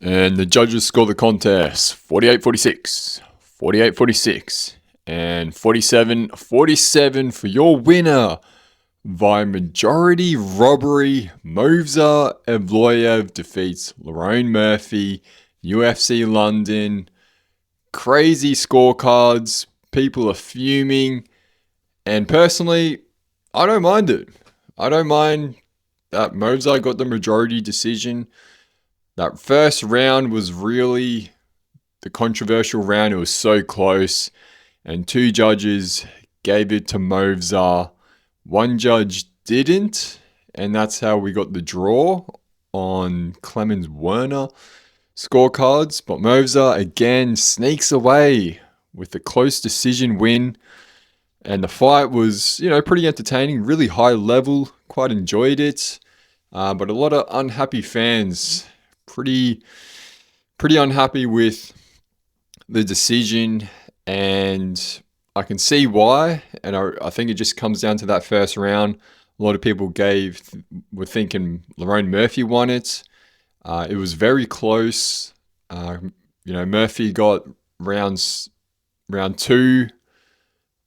And the judges score the contest 48-46, 48-46, and 47-47 for your winner via majority robbery. Movza Evloev defeats Lerone Murphy, UFC London. Crazy scorecards. People are fuming. And personally, I don't mind it. I don't mind that Movza got the majority decision. That first round was really the controversial round. It was so close. And two judges gave it to Movza. One judge didn't. And that's how we got the draw on Clemens Werner scorecards. But Movza again sneaks away with a close decision win. And the fight was, pretty entertaining, really high level. Quite enjoyed it. But a lot of unhappy fans. Pretty unhappy with the decision, and I can see why. And I think it just comes down to that first round. A lot of people were thinking Lerone Murphy won it. It was very close. Murphy got round 2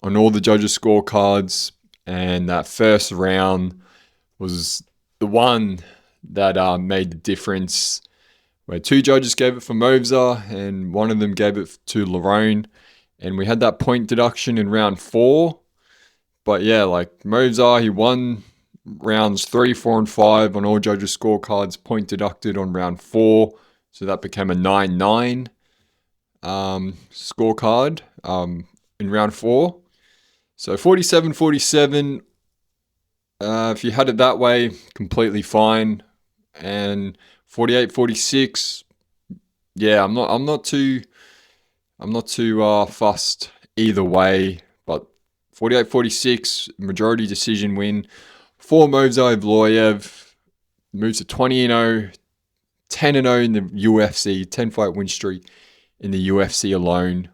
on all the judges' scorecards, and that first round was the one that made the difference, where two judges gave it for Movza and one of them gave it to Lerone. And we had that point deduction in round 4. But yeah, Movza, he won rounds 3, 4, and 5 on all judges' scorecards, point deducted on round 4. So that became a 9-9 scorecard in round 4. So 47-47, if you had it that way, completely fine. And 48-46, yeah, I'm not too fussed either way. But 48-46, majority decision win for Movza Evloev. Moves to 20-0, 10-0 in the UFC, 10-fight win streak in the UFC alone.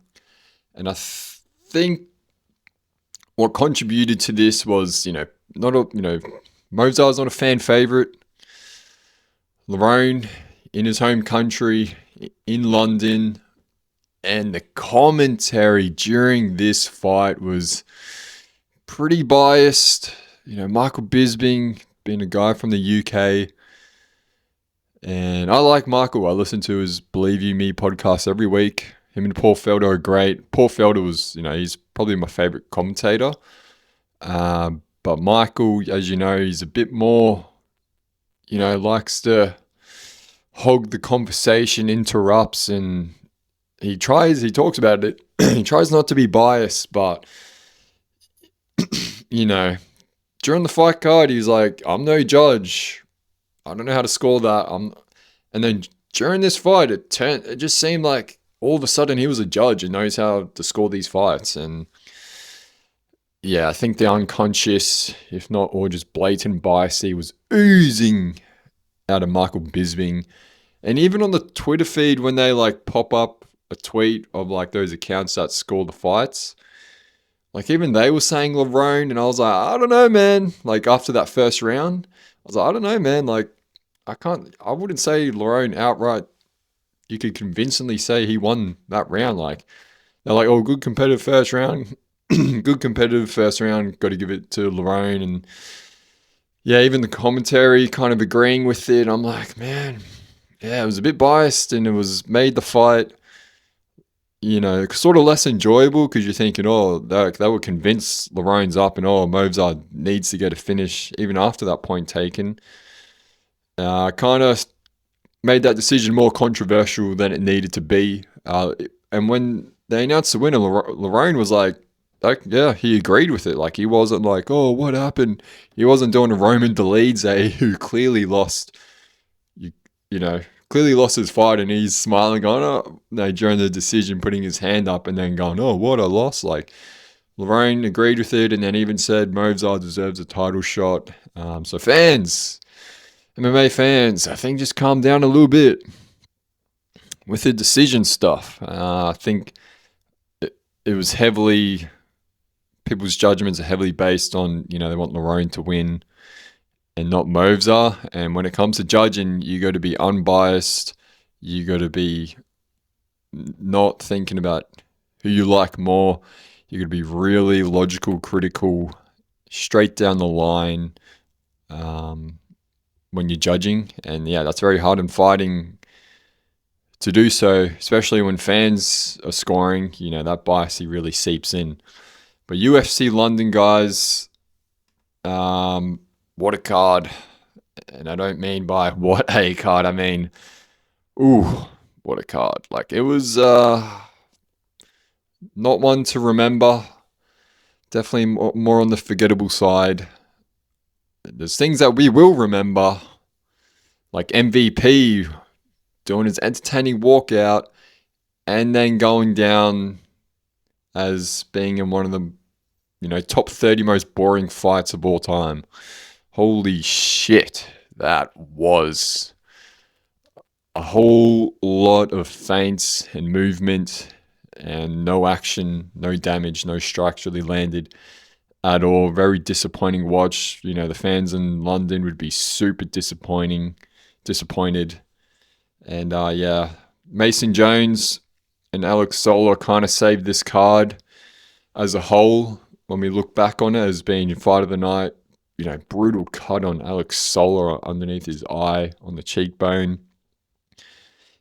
And I think what contributed to this was, Movza's not a fan favorite. Lerone in his home country, in London, and the commentary during this fight was pretty biased. Michael Bisping being a guy from the UK, and I like Michael. I listen to his Believe You Me podcast every week. Him and Paul Felder are great. Paul Felder was, he's probably my favorite commentator. But Michael, as you know, he's a bit more, likes to hog the conversation, interrupts, and he talks about it. He tries not to be biased, but, during the fight card, he's like, I'm no judge. I don't know how to score that. And then during this fight, it just seemed like all of a sudden he was a judge and knows how to score these fights. And yeah, I think the unconscious, if not all just blatant bias, he was oozing out of Michael Bisping. And even on the Twitter feed, when they pop up a tweet of those accounts that score the fights, even they were saying Lerone, and I was like, I don't know, man. After that first round, I was like, I don't know, man. I wouldn't say Lerone outright. You could convincingly say he won that round. They're like, oh, good competitive first round. Good competitive first round. Got to give it to Lerone. And yeah, even the commentary kind of agreeing with it. I'm like, man, yeah, it was a bit biased, and it was made the fight, sort of less enjoyable, because you're thinking, oh, that would convince Lerone's up, and Movza needs to get a finish even after that point taken. Kind of made that decision more controversial than it needed to be. And when they announced the winner, Lerone was yeah, he agreed with it. He wasn't like, oh, what happened? He wasn't doing a Roman Dolidze, who clearly lost, clearly lost his fight, and he's smiling, going, oh, no, during the decision, putting his hand up and then going, oh, what, I lost? Lerone agreed with it, and then even said Movza deserves a title shot. So fans, MMA fans, I think just calm down a little bit with the decision stuff. I think it was heavily, people's judgments are heavily based on, they want Lerone to win and not Movza. And when it comes to judging, you got to be unbiased. You got to be not thinking about who you like more. You got to be really logical, critical, straight down the line when you're judging. And yeah, that's very hard in fighting to do so, especially when fans are scoring. That bias really seeps in. But UFC London, guys, what a card. And I don't mean by what a card, I mean, ooh, what a card. Like, it was not one to remember. Definitely more on the forgettable side. There's things that we will remember, like MVP doing his entertaining walkout and then going down as being in one of the top 30 most boring fights of all time. Holy shit, that was a whole lot of feints and movement and no action, no damage, no strikes really landed at all. Very disappointing watch. The fans in London would be super disappointed. And yeah, Mason Jones and Alex Sola kind of saved this card as a whole when we look back on it as being fight of the night. Brutal cut on Alex Sola underneath his eye on the cheekbone.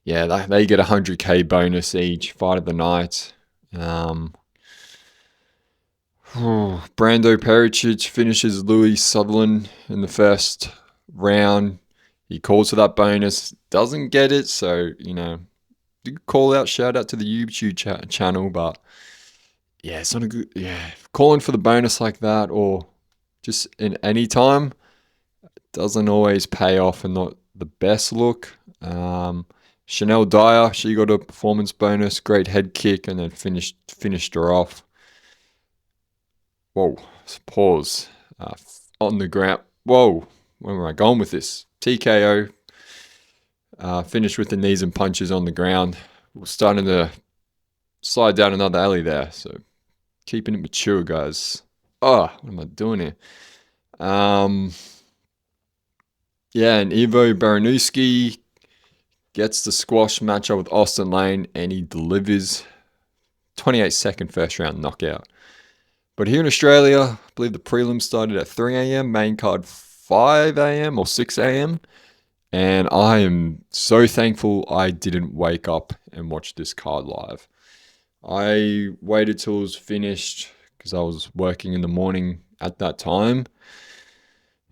Yeah, they get 100K bonus each, fight of the night. Brando Pericic finishes Louis Sutherland in the first round. He calls for that bonus, doesn't get it, so, call out, shout out to the YouTube channel, but yeah, it's not a good, calling for the bonus like that or just in any time doesn't always pay off and not the best look. Chanel Dyer, she got a performance bonus, great head kick, and then finished her off. Whoa, pause. On the ground. Whoa, where am I going with this? TKO. Finished with the knees and punches on the ground. We're starting to slide down another alley there, so keeping it mature, guys. Oh, what am I doing here? Yeah, and Ivo Baranowski gets the squash matchup with Austin Lane, and he delivers 28-second first round knockout. But here in Australia, I believe the prelims started at 3 a.m., main card 5 a.m. or 6 a.m. And I am so thankful I didn't wake up and watch this card live. I waited till it was finished because I was working in the morning at that time.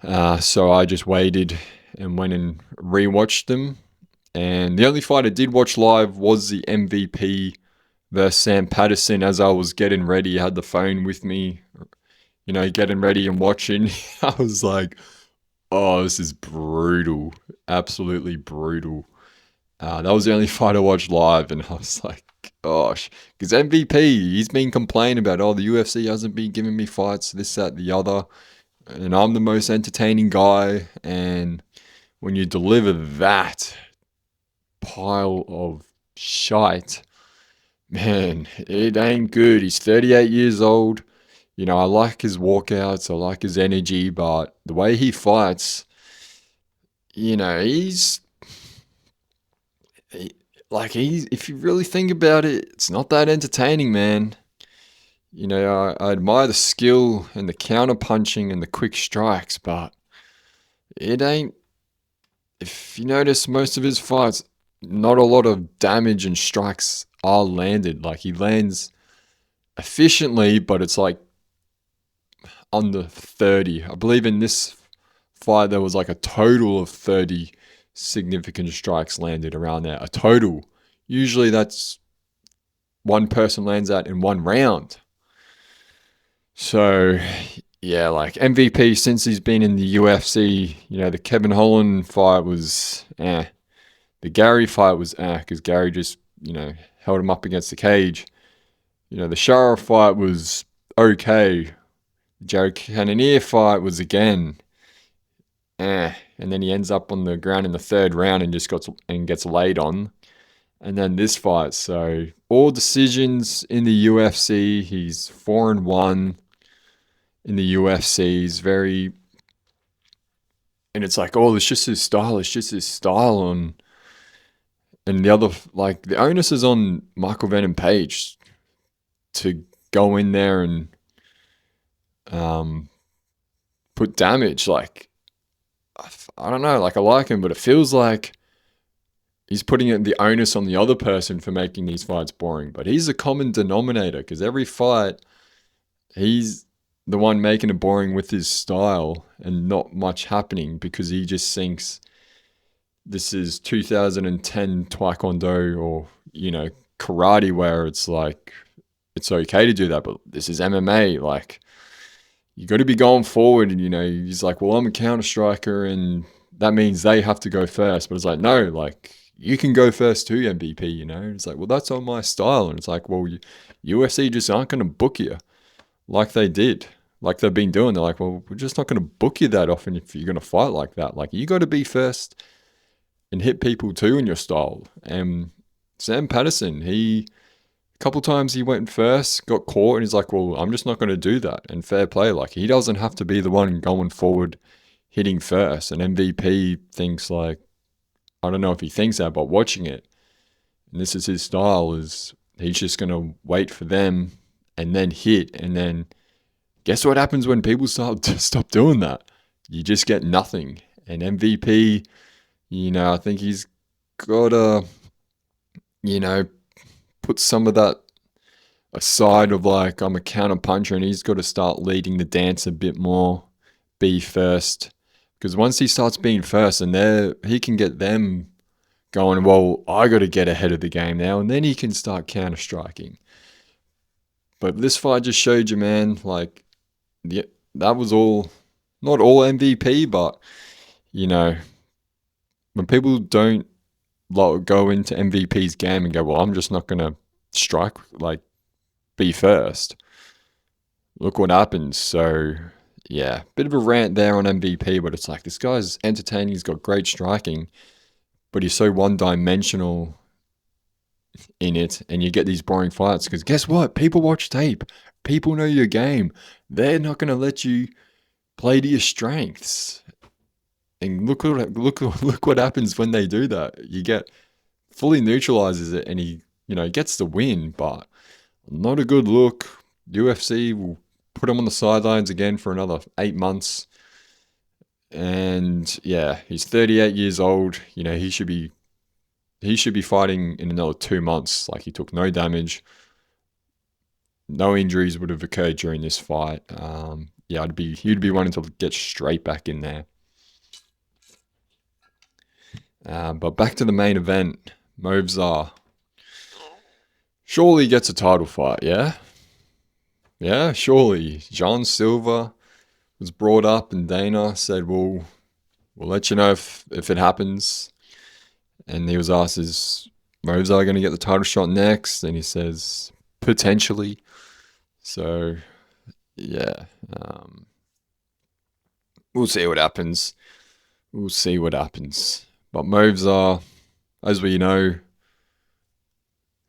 So I just waited and went and rewatched them. And the only fight I did watch live was the MVP versus Sam Patterson. As I was getting ready, I had the phone with me, getting ready and watching. I was like, oh, this is brutal. Absolutely brutal. That was the only fight I watched live, and I was like, gosh. Because MVP, he's been complaining about, the UFC hasn't been giving me fights, this, that, the other. And I'm the most entertaining guy. And when you deliver that pile of shite, man, it ain't good. He's 38 years old. I like his walkouts. I like his energy. But the way he fights, if you really think about it, it's not that entertaining, man. I admire the skill and the counter punching and the quick strikes, but it ain't. If you notice, most of his fights, not a lot of damage and strikes are landed. Like, he lands efficiently, but it's like under 30. I believe in this fight there was like a total of 30 significant strikes landed around there. A total. Usually that's one person lands that in one round. So, yeah, like MVP since he's been in the UFC, the Kevin Holland fight was The Gary fight was because Gary just, held him up against the cage. The Shara fight was okay. The Jared Cannonier fight was again and then he ends up on the ground in the third round and just gets laid on. And then this fight, so all decisions in the UFC. He's 4-1 in the UFC. He's very, and it's like, it's just his style. It's just his style. And And the other, like, the onus is on Michael Venom Page to go in there and put damage. Like, I don't know, like, I like him, but it feels like he's putting the onus on the other person for making these fights boring. But he's a common denominator because every fight, he's the one making it boring with his style and not much happening because he just thinks this is 2010 Taekwondo or, karate where it's like, it's okay to do that, but this is MMA. Like, you got to be going forward. And, he's like, well, I'm a counter striker and that means they have to go first. But it's like, no, like, you can go first too, MVP, It's like, well, that's on my style. And it's like, well, UFC just aren't going to book you like they did, like they've been doing. They're like, well, we're just not going to book you that often if you're going to fight like that. Like, you got to be first and hit people too in your style. And Sam Patterson, a couple times he went first, got caught, and he's like, well, I'm just not going to do that. And fair play. Like, he doesn't have to be the one going forward, hitting first. And MVP thinks like, I don't know if he thinks that, but watching it, and this is his style, is he's just going to wait for them and then hit. And then guess what happens when people stop doing that? You just get nothing. And MVP, I think he's got to, put some of that aside of like, I'm a counter puncher, and he's got to start leading the dance a bit more, be first. Because once he starts being first and he can get them going, well, I got to get ahead of the game now, and then he can start counter striking. But this fight just showed you, man, like, that was not all MVP, but, when people don't go into MVP's game and go, well, I'm just not going to strike, like, be first. Look what happens. So, yeah, bit of a rant there on MVP, but it's like, this guy's entertaining. He's got great striking, but he's so one-dimensional in it, and you get these boring fights because guess what? People watch tape. People know your game. They're not going to let you play to your strengths. And look what happens when they do that. You get fully neutralizes it, and he gets the win, but not a good look. UFC will put him on the sidelines again for another 8 months. And yeah, he's 38 years old. He should be fighting in another 2 months. Like, he took no damage. No injuries would have occurred during this fight. He'd be wanting to get straight back in there. But back to the main event, Movzar surely gets a title fight, yeah? Yeah, surely. John Silver was brought up, and Dana said, we'll let you know if it happens. And he was asked, is Movzar going to get the title shot next? And he says, potentially. So, yeah. We'll see what happens. But Movzar, as we know,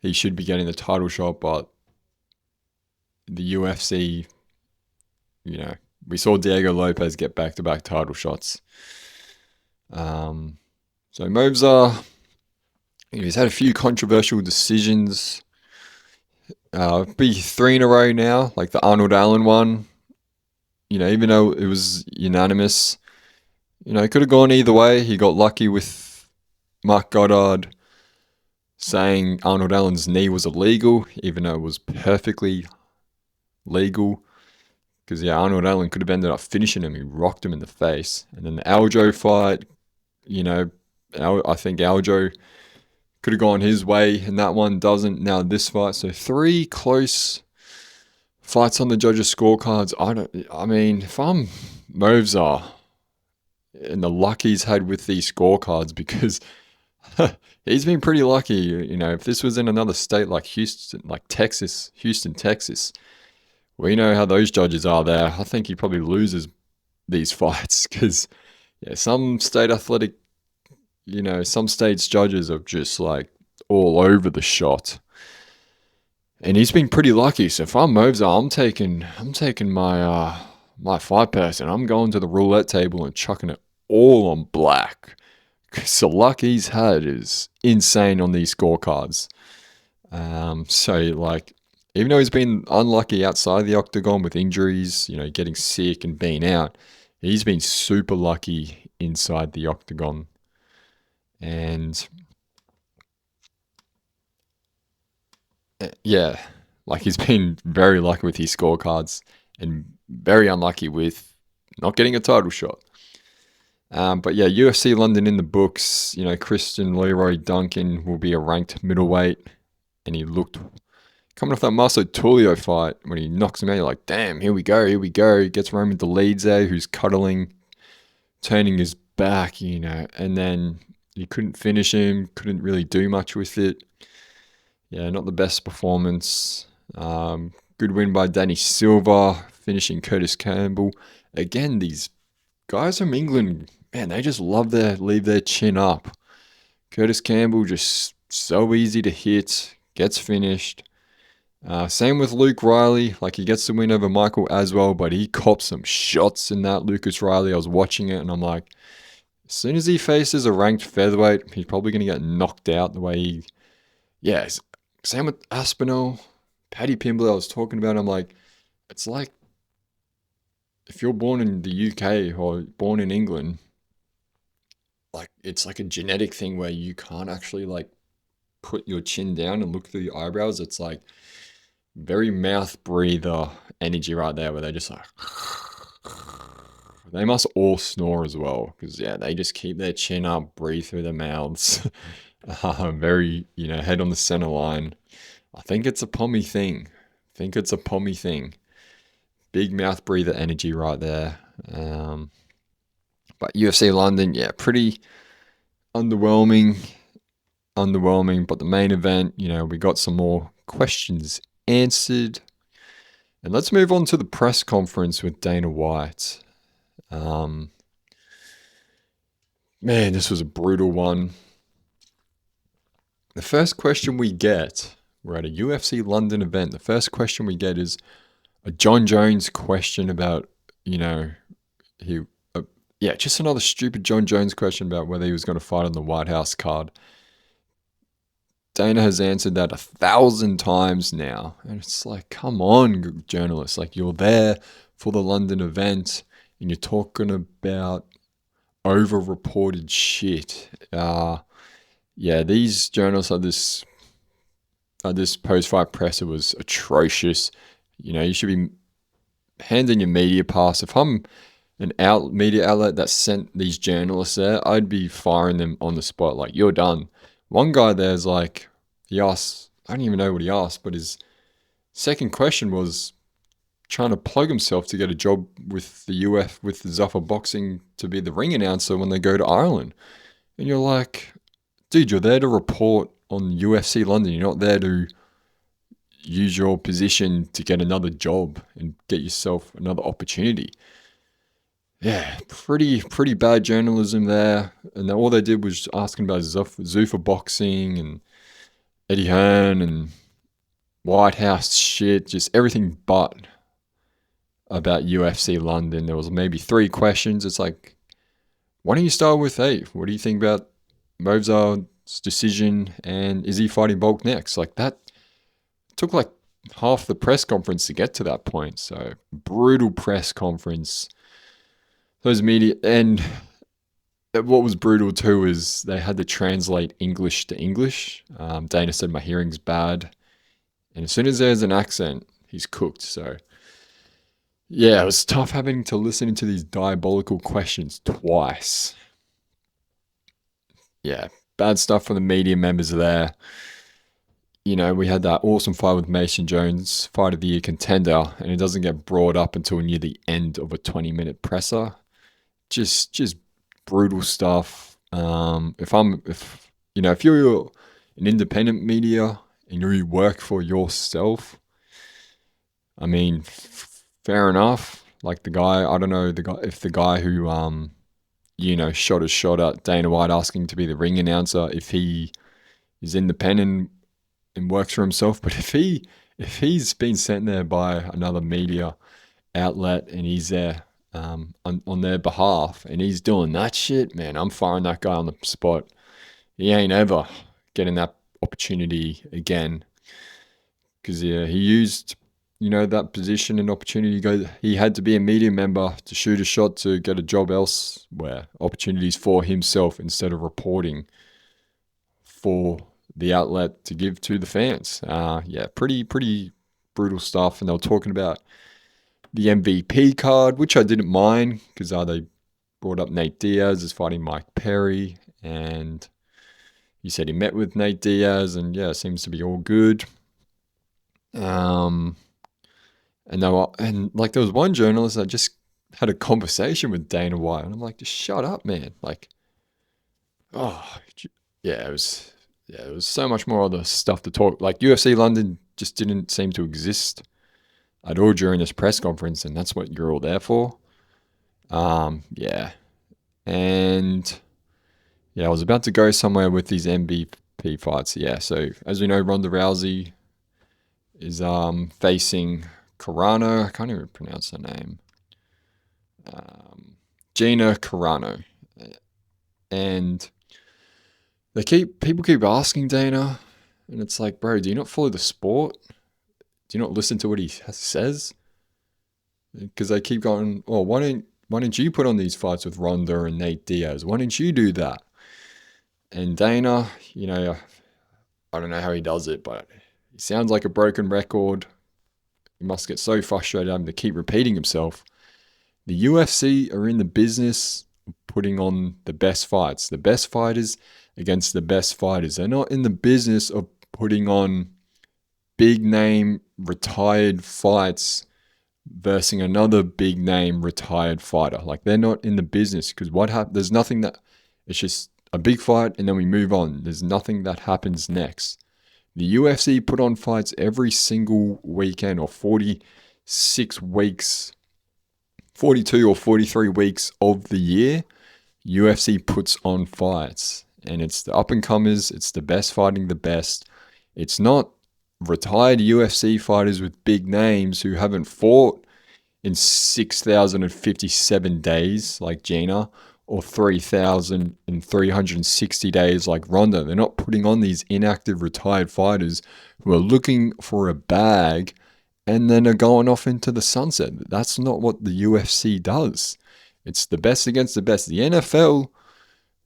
he should be getting the title shot, but the UFC, we saw Diego Lopez get back-to-back title shots. So Movzar, he's had a few controversial decisions. Be 3 in a row now, like the Arnold Allen one. Even though it was unanimous, it could have gone either way. He got lucky with Mark Goddard saying Arnold Allen's knee was illegal, even though it was perfectly legal. Because, Arnold Allen could have ended up finishing him. He rocked him in the face. And then the Aljo fight, I think Aljo could have gone his way, and that one doesn't. Now this fight, so 3 close fights on the judges' scorecards. If I'm Movzar, and the luck he's had with these scorecards, because he's been pretty lucky. If this was in another state like Houston, Texas, we know how those judges are there. I think he probably loses these fights because, some state athletic, some states' judges are just like all over the shot. And he's been pretty lucky. So if I'm Movzar, I'm taking my fight person. I'm going to the roulette table and chucking it all on black. because the luck he's had is insane on these scorecards. So, like, even though he's been unlucky outside the octagon with injuries, getting sick and being out, he's been super lucky inside the octagon. And yeah, like he's been very lucky with his scorecards and very unlucky with not getting a title shot. But yeah, UFC London in the books. Christian Leroy Duncan will be a ranked middleweight, and he looked coming off that Marcelo Tulio fight when he knocks him out. You're like, damn, here we go. He gets Roman Dolidze, who's cuddling, turning his back, and then he couldn't finish him, couldn't really do much with it. Yeah, not the best performance. Good win by Danny Silva, finishing Curtis Campbell. Again, these guys from England, man, they just leave their chin up. Curtis Campbell just so easy to hit, gets finished. Same with Luke Riley. Like, he gets the win over Michael Aswell, but he copped some shots in that. Lucas Riley, I was watching it, and I'm like, as soon as he faces a ranked featherweight, he's probably going to get knocked out the way he... Yeah, same with Aspinall, Paddy Pimblett I was talking about. I'm like, it's like if you're born in the UK or born in England, like, it's like a genetic thing where you can't actually, like, put your chin down and look through your eyebrows. It's like very mouth breather energy right there, where they just like... They must all snore as well, because yeah, they just keep their chin up, breathe through their mouths. Very, head on the center line. I think it's a pommy thing. Big mouth breather energy right there. But UFC London, yeah, pretty underwhelming. But the main event, we got some more questions answered. And let's move on to the press conference with Dana White. Man, this was a brutal one. The first question we get, we're at a UFC London event, the first question we get is a John Jones question about, just another stupid John Jones question about whether he was going to fight on the White House card. Dana has answered that 1,000 times now. And it's like, come on, journalists. Like, you're there for the London event and you're talking about over-reported shit. These journalists this post-fight presser was atrocious. You should be handing your media pass. If I'm an media outlet that sent these journalists there, I'd be firing them on the spot. Like, you're done. One guy there's like, he asked, I don't even know what he asked, but his second question was trying to plug himself to get a job with the with Zuffa Boxing to be the ring announcer when they go to Ireland. And you're like, dude, you're there to report on UFC London. You're not there to use your position to get another job and get yourself another opportunity. Yeah, pretty bad journalism there. And all they did was asking about Zuffa Boxing and Eddie Hearn and White House shit, just everything but about UFC London. There was maybe 3 questions. It's like, why don't you start with, hey, what do you think about Movzar's decision, and is he fighting Bulk next? Like, that took like half the press conference to get to that point. So, brutal press conference. Those media, and what was brutal too is they had to translate English to English. Dana said my hearing's bad, and as soon as there's an accent, he's cooked. So yeah, it was tough having to listen to these diabolical questions twice. Yeah, bad stuff for the media members there. We had that awesome fight with Mason Jones, fight of the year contender, and it doesn't get brought up until near the end of a 20-minute presser. Just brutal stuff. If you're an independent media and you work for yourself, I mean, fair enough. Like, the guy, I don't know, if the guy who shot a shot at Dana White asking to be the ring announcer, if he is independent and works for himself, but if he's been sent there by another media outlet and he's there on their behalf, and he's doing that shit, man, I'm firing that guy on the spot. He ain't ever getting that opportunity again. Because yeah, he used, that position and opportunity. He had to be a media member to shoot a shot to get a job elsewhere. Opportunities for himself instead of reporting for the outlet to give to the fans. Yeah, pretty brutal stuff. And they were talking about the MVP card, which I didn't mind because they brought up Nate Diaz as fighting Mike Perry, and he said he met with Nate Diaz, and yeah, it seems to be all good. And there was one journalist that just had a conversation with Dana White, and I'm like, just shut up, man. Like, oh, yeah, it was so much more other stuff to talk. Like UFC London just didn't seem to exist at all during this press conference, and that's what you're all there for. Yeah, and yeah, I was about to go somewhere with these MVP fights. Yeah, so as we know, Ronda Rousey is facing Carano. I can't even pronounce her name. Gina Carano. And people keep asking Dana, and it's like, bro, do you not follow the sport? Do you not listen to what he says? Because they keep going, oh, why don't you put on these fights with Ronda and Nate Diaz? Why didn't you do that? And Dana, I don't know how he does it, but he sounds like a broken record. He must get so frustrated having to keep repeating himself. The UFC are in the business of putting on the best fights, the best fighters against the best fighters. They're not in the business of putting on big name retired fights versus another big name retired fighter. Like, they're not in the business, because there's nothing it's just a big fight and then we move on. There's nothing that happens next. The UFC put on fights every single weekend, or 46 weeks, 42 or 43 weeks of the year. UFC puts on fights, and it's the up-and-comers, it's the best fighting the best. It's not retired UFC fighters with big names who haven't fought in 6,057 days like Gina, or 3,360 days like Ronda. They're not putting on these inactive retired fighters who are looking for a bag and then are going off into the sunset. That's not what the UFC does. It's the best against the best. The NFL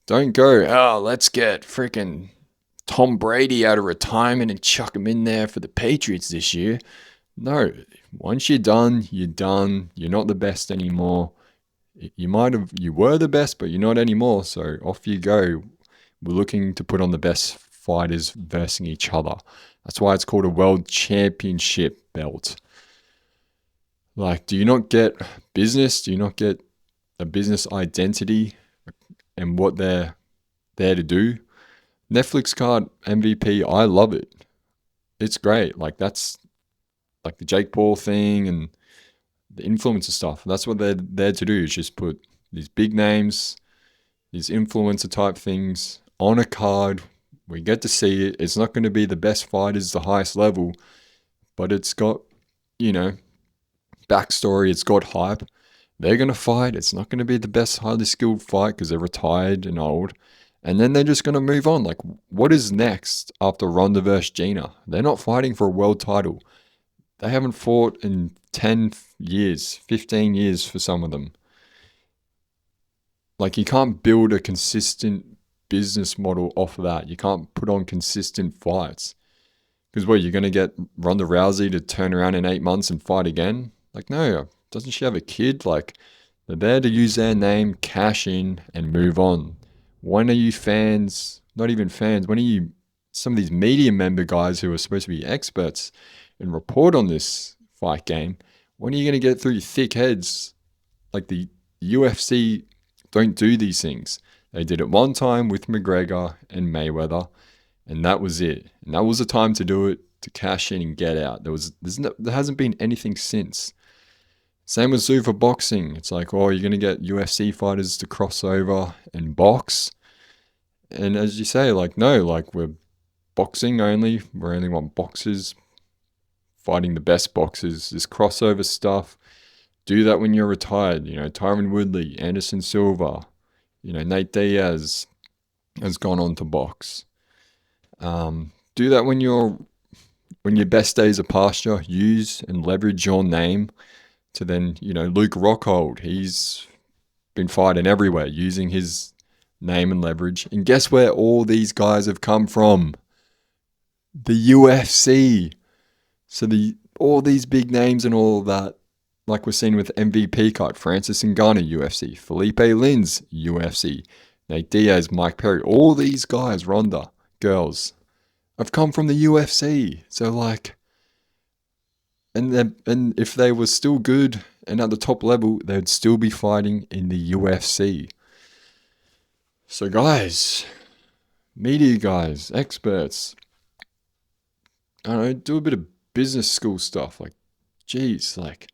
don't go, oh, let's get freaking Tom Brady out of retirement and chuck him in there for the Patriots this year. No, once you're done, you're done. You're not the best anymore. You were the best, but you're not anymore. So off you go. We're looking to put on the best fighters versus each other. That's why it's called a world championship belt. Like, do you not get business? Do you not get a business identity and what they're there to do? Netflix card MVP, I love it. It's great. Like, that's like the Jake Paul thing and the influencer stuff. That's what they're there to do, is just put these big names, these influencer type things on a card. We get to see it. It's not going to be the best fighters, the highest level, but it's got, backstory. It's got hype. They're going to fight. It's not going to be the best, highly skilled fight because they're retired and old. And then they're just going to move on. Like, what is next after Ronda versus Gina? They're not fighting for a world title. They haven't fought in 10 years, 15 years for some of them. Like, you can't build a consistent business model off of that. You can't put on consistent fights. Because what, you're going to get Ronda Rousey to turn around in 8 months and fight again? Like, no, doesn't she have a kid? Like, they're there to use their name, cash in, and move on. When are you fans, not even fans, when are you some of these media member guys who are supposed to be experts and report on this fight game, when are you going to get through your thick heads? Like, the UFC don't do these things. They did it one time with McGregor and Mayweather, and that was it. And that was the time to do it, to cash in and get out. There hasn't been anything since. Same with Zoo for boxing. It's like, oh, you're going to get UFC fighters to cross over and box. And as you say, like, no, like, we're boxing only. We only want boxers fighting the best boxers. This crossover stuff Do that when you're retired. You know, Tyron Woodley, Anderson Silva, you know, Nate Diaz has gone on to box. Do that when your best days are past you. Use and leverage your name to then, you know, Luke Rockhold. He's been fighting everywhere using his name and leverage. And guess where all these guys have come from? The UFC. So all these big names and all of that, like we're seeing with MVP card, Francis Ngannou, UFC, Felipe Lins, UFC, Nate Diaz, Mike Perry, all these guys, Ronda, girls, have come from the UFC. So like, and if they were still good and at the top level, they'd still be fighting in the UFC. So guys, media guys, experts, I don't know, do a bit of business school stuff. Like, geez, like,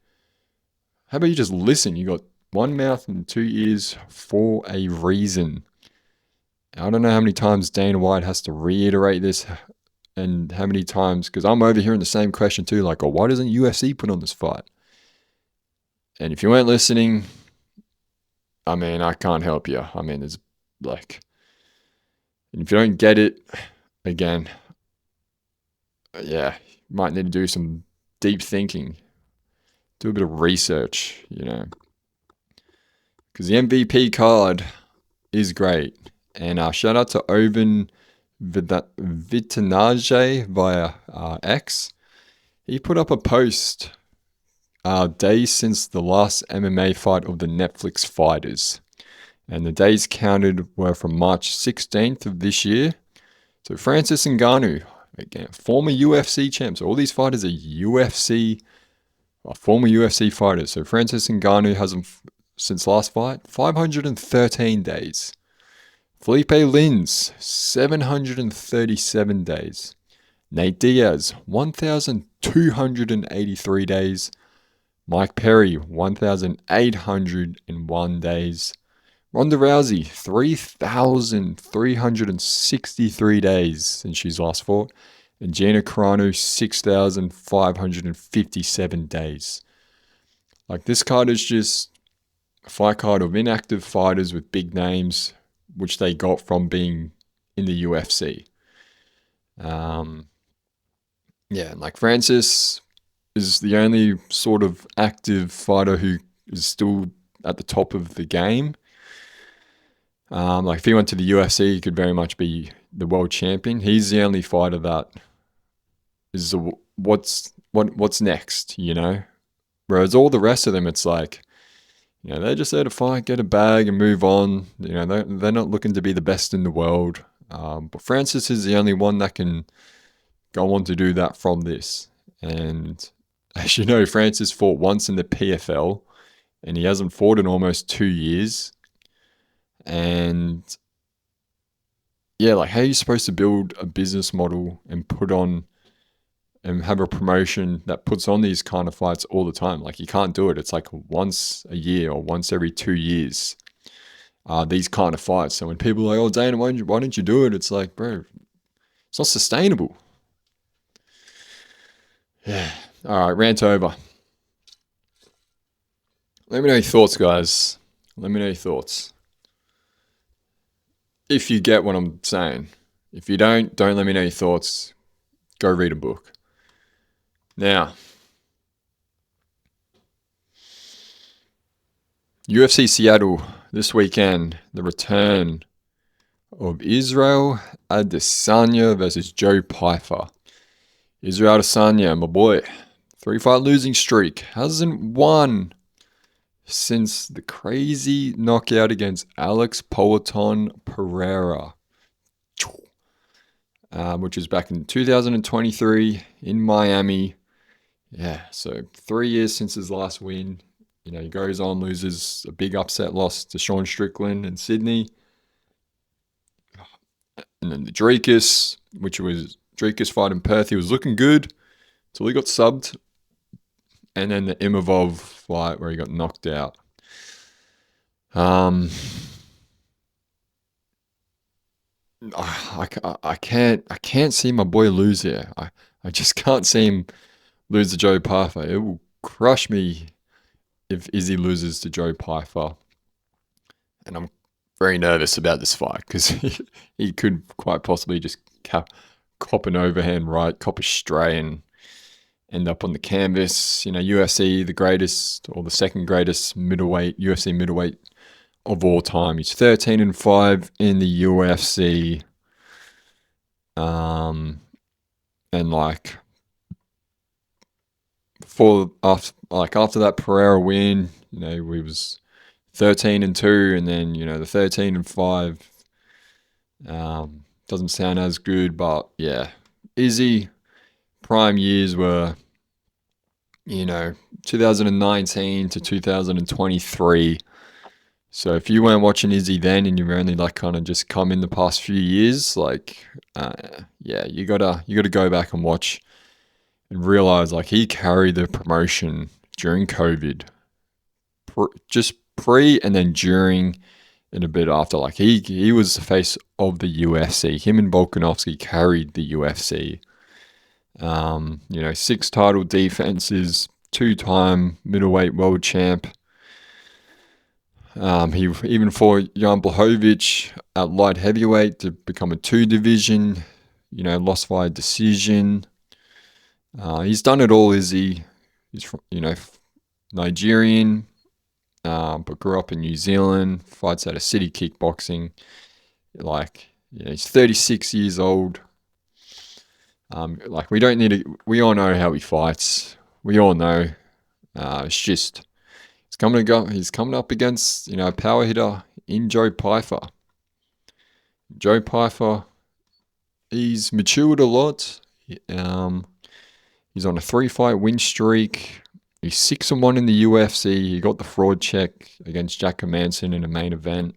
how about you just listen? You got one mouth and two ears for a reason. I don't know how many times Dana White has to reiterate this and how many times, because I'm overhearing the same question too, like, oh, why doesn't UFC put on this fight? And if you weren't listening, I mean, I can't help you. I mean, there's like, and if you don't get it, again, yeah, you might need to do some deep thinking. Do a bit of research, you know. Because the MVP card is great. And shout out to Oven Vitanage via X. He put up a post days since the last MMA fight of the Netflix fighters. And the days counted were from March 16th of this year. So Francis Ngannou, again, former UFC champ. So all these fighters are former UFC fighters. So Francis Ngannou hasn't, since last fight, 513 days. Felipe Lins, 737 days. Nate Diaz, 1,283 days. Mike Perry, 1,801 days. Ronda Rousey, 3,363 days since she's last fought. And Gina Carano, 6,557 days. Like, this card is just a fight card of inactive fighters with big names, which they got from being in the UFC. Yeah, like Francis is the only sort of active fighter who is still at the top of the game. Like if he went to the UFC, he could very much be the world champion. He's the only fighter that is what's next, you know? Whereas all the rest of them, it's like, you know, they're just there to fight, get a bag, and move on. You know, they're not looking to be the best in the world. But Francis is the only one that can go on to do that from this. And as you know, Francis fought once in the PFL, and he hasn't fought in almost 2 years. And yeah, like, how are you supposed to build a business model and put on and have a promotion that puts on these kind of fights all the time? Like, you can't do it. It's like once a year or once every 2 years, these kind of fights. So when people are like, oh, Dana, why don't you do it? It's like, bro, it's not sustainable. Yeah. All right, rant over. Let me know your thoughts, guys. Let me know your thoughts. If you get what I'm saying. If you don't let me know your thoughts. Go read a book. Now, UFC Seattle this weekend, the return of Israel Adesanya versus Joe Pyfer. Israel Adesanya, my boy, 3-fight losing streak, hasn't won since the crazy knockout against Alex Poetin Pereira, which was back in 2023 in Miami. Yeah, so 3 years since his last win. You know, he goes on, loses a big upset loss to Sean Strickland in Sydney. And then the Drakus, which was Drakus fight in Perth, he was looking good until he got subbed. And then the Imavov fight where he got knocked out. I can't see my boy lose here. I just can't see him lose to Joe Pyfer. It will crush me if Izzy loses to Joe Pyfer. And I'm very nervous about this fight because he could quite possibly just cop an overhand right, cop a stray, and end up on the canvas. UFC, the greatest or the second greatest middleweight, UFC middleweight of all time. He's 13-5 in the UFC. And like after that Pereira win, we was 13-2, and then the 13-5 doesn't sound as good, but yeah, Izzy prime years were 2019 to 2023. So if you weren't watching Izzy then, and you've only kind of just come in the past few years, you gotta go back and watch and realize he carried the promotion during COVID, just pre and then during and a bit after. He was the face of the UFC. Him and Volkanovski carried the UFC. 6 title defenses, 2-time middleweight world champ. He even fought Jan Blachowicz at light heavyweight to become a 2 division. Lost via decision. He's done it all, Izzy. He's from, Nigerian, but grew up in New Zealand, fights out of City Kickboxing. He's 36 years old. We don't need to, we all know how he fights. We all know. It's just, he's coming up against, a power hitter in Joe Pyfer. Joe Pyfer, he's matured a lot. He's on a 3-fight win streak. He's 6-1 in the UFC. He got the fraud check against Jack Hermansson in a main event.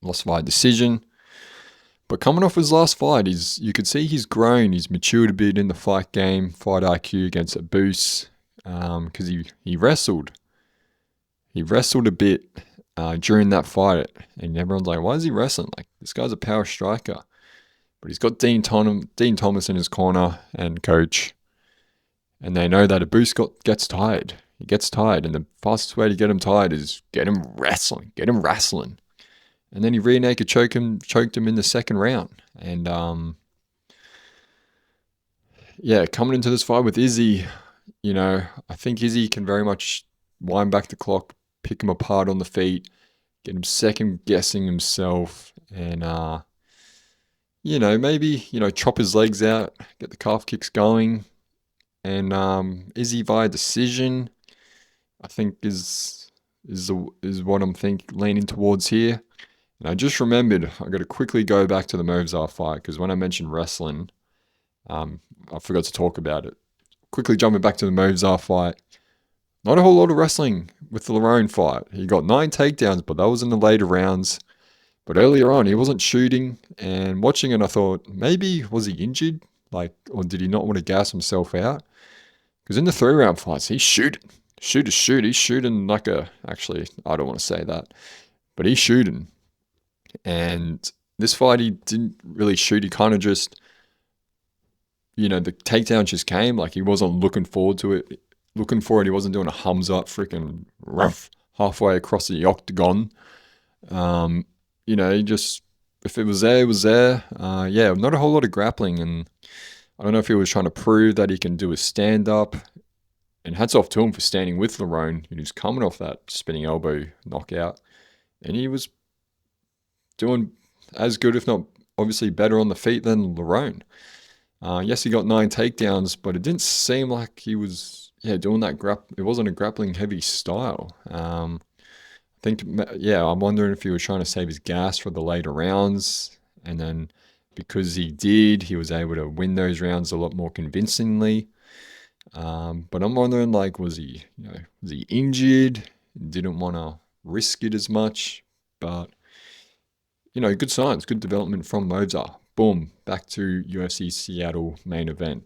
Lost via decision. But coming off his last fight, you could see he's grown. He's matured a bit in the fight game, fight IQ against a boost, because he wrestled. He wrestled a bit during that fight, and everyone's like, why is he wrestling? This guy's a power striker. But he's got Dean Thomas in his corner and coach. And they know that a boost gets tired. He gets tired, and the fastest way to get him tired is get him wrestling. And then he rear naked choked him in the second round. And coming into this fight with Izzy, I think Izzy can very much wind back the clock, pick him apart on the feet, get him second guessing himself, and maybe chop his legs out, get the calf kicks going. And Izzy via decision, I think is what I'm leaning towards here. And I just remembered I got to quickly go back to the Movzar fight, because when I mentioned wrestling, I forgot to talk about it. Quickly jumping back to the Movzar fight, not a whole lot of wrestling with the Lerone fight. He got 9 takedowns, but that was in the later rounds. But earlier on, he wasn't shooting, and watching it, I thought, maybe was he injured? Or did he not want to gas himself out? Because in the 3-round fights, he's shooting. He's shooting actually, I don't want to say that, but he's shooting. And this fight, he didn't really shoot. He kind of just, the takedown just came. He wasn't looking for it. He wasn't doing a hums up freaking rough halfway across the octagon. He just, if it was there, it was there. Not a whole lot of grappling. And I don't know if he was trying to prove that he can do a stand-up. And hats off to him for standing with Lerone. He was coming off that spinning elbow knockout. And he was doing as good, if not obviously better on the feet than Lerone. Yes, he got 9 takedowns, but it didn't seem like he was doing that it wasn't a grappling heavy style. I'm wondering if he was trying to save his gas for the later rounds, and then because he was able to win those rounds a lot more convincingly. But I'm wondering, was he injured? Didn't want to risk it as much, but good signs, good development from Movzar. Boom, back to UFC Seattle main event.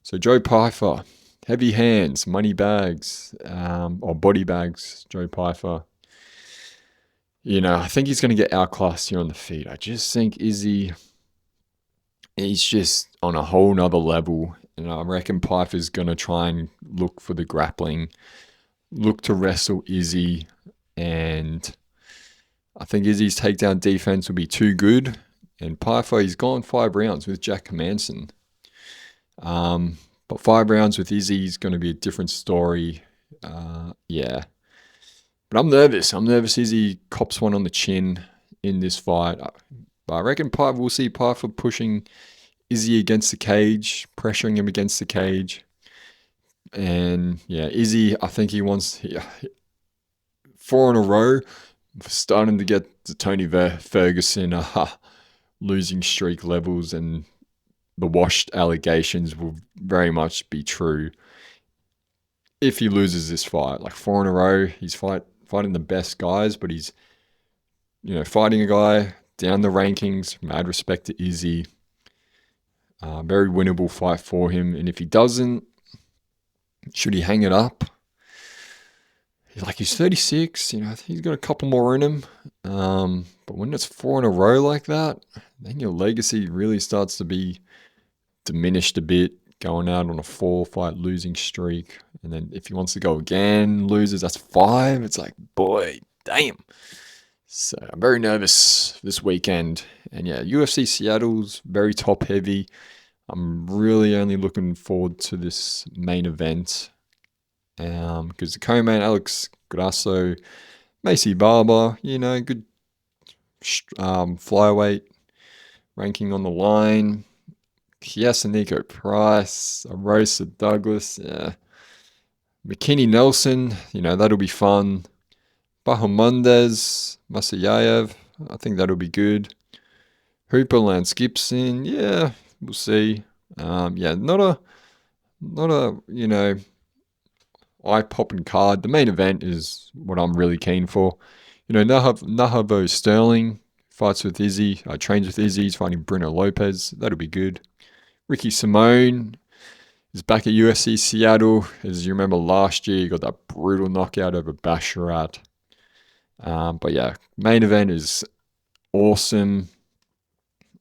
So Joe Pyfer, heavy hands, money bags, or body bags. Joe Pyfer. I think he's going to get outclassed here on the feet. I just think Izzy, he's just on a whole nother level. And I reckon Pyfer's going to try and look for the grappling. look to wrestle Izzy, and I think Izzy's takedown defense will be too good. And Python, he's gone 5 rounds with Jack Manson. But 5 rounds with Izzy is going to be a different story. Yeah. But I'm nervous. I'm nervous Izzy cops one on the chin in this fight. But I reckon we'll see Python pushing Izzy against the cage, pressuring him against the cage. And yeah, Izzy, I think he wants 4 in a row, starting to get the Tony Ferguson losing streak levels, and the washed allegations will very much be true if he loses this fight. Like 4 in a row, he's fighting the best guys, but he's fighting a guy down the rankings. Mad respect to Izzy. Very winnable fight for him, and if he doesn't, should he hang it up? He's 36, he's got a couple more in him. But when it's 4 in a row like that, then your legacy really starts to be diminished a bit, going out on a 4-fight losing streak. And then if he wants to go again, loses, that's 5. It's like, boy, damn. So I'm very nervous this weekend. And yeah, UFC Seattle's very top heavy. I'm really only looking forward to this main event. Because the co-main, Alex Grasso, Macy Barber, good flyweight ranking on the line. Kiesa Nico Price, Rosa Douglas, yeah. McKinney Nelson, that'll be fun. Bahamondes, Masayev, I think that'll be good. Hooper Lance Gibson, yeah, we'll see. Yeah, not a eye-popping card. The main event is what I'm really keen for. Nahavo Sterling fights with Izzy. Trains with Izzy. He's fighting Bruno Lopez. That'll be good. Ricky Simone is back at UFC Seattle. As you remember last year, he got that brutal knockout over Basharat. But yeah, main event is awesome.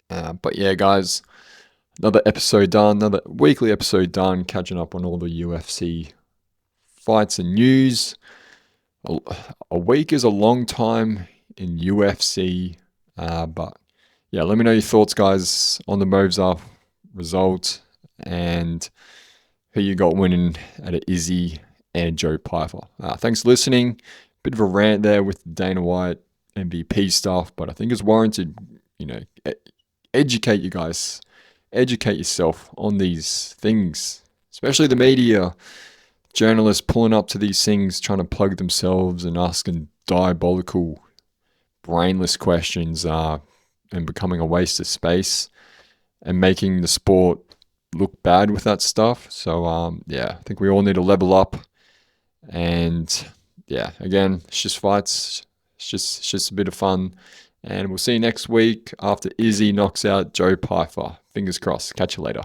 But yeah, guys, another episode done. Another weekly episode done. Catching up on all the UFC fights and news. A week is a long time in UFC. But yeah, let me know your thoughts, guys, on the Movesar result and who you got winning at a Izzy and Joe Piper. Thanks for listening. Bit of a rant there with Dana White MVP stuff, but I think it's warranted. Educate you guys. Educate yourself on these things, especially the media. Journalists pulling up to these things, trying to plug themselves and asking diabolical, brainless questions and becoming a waste of space and making the sport look bad with that stuff. So, yeah, I think we all need to level up. And, yeah, again, it's just fights. It's just a bit of fun. And we'll see you next week after Izzy knocks out Joe Piper. Fingers crossed. Catch you later.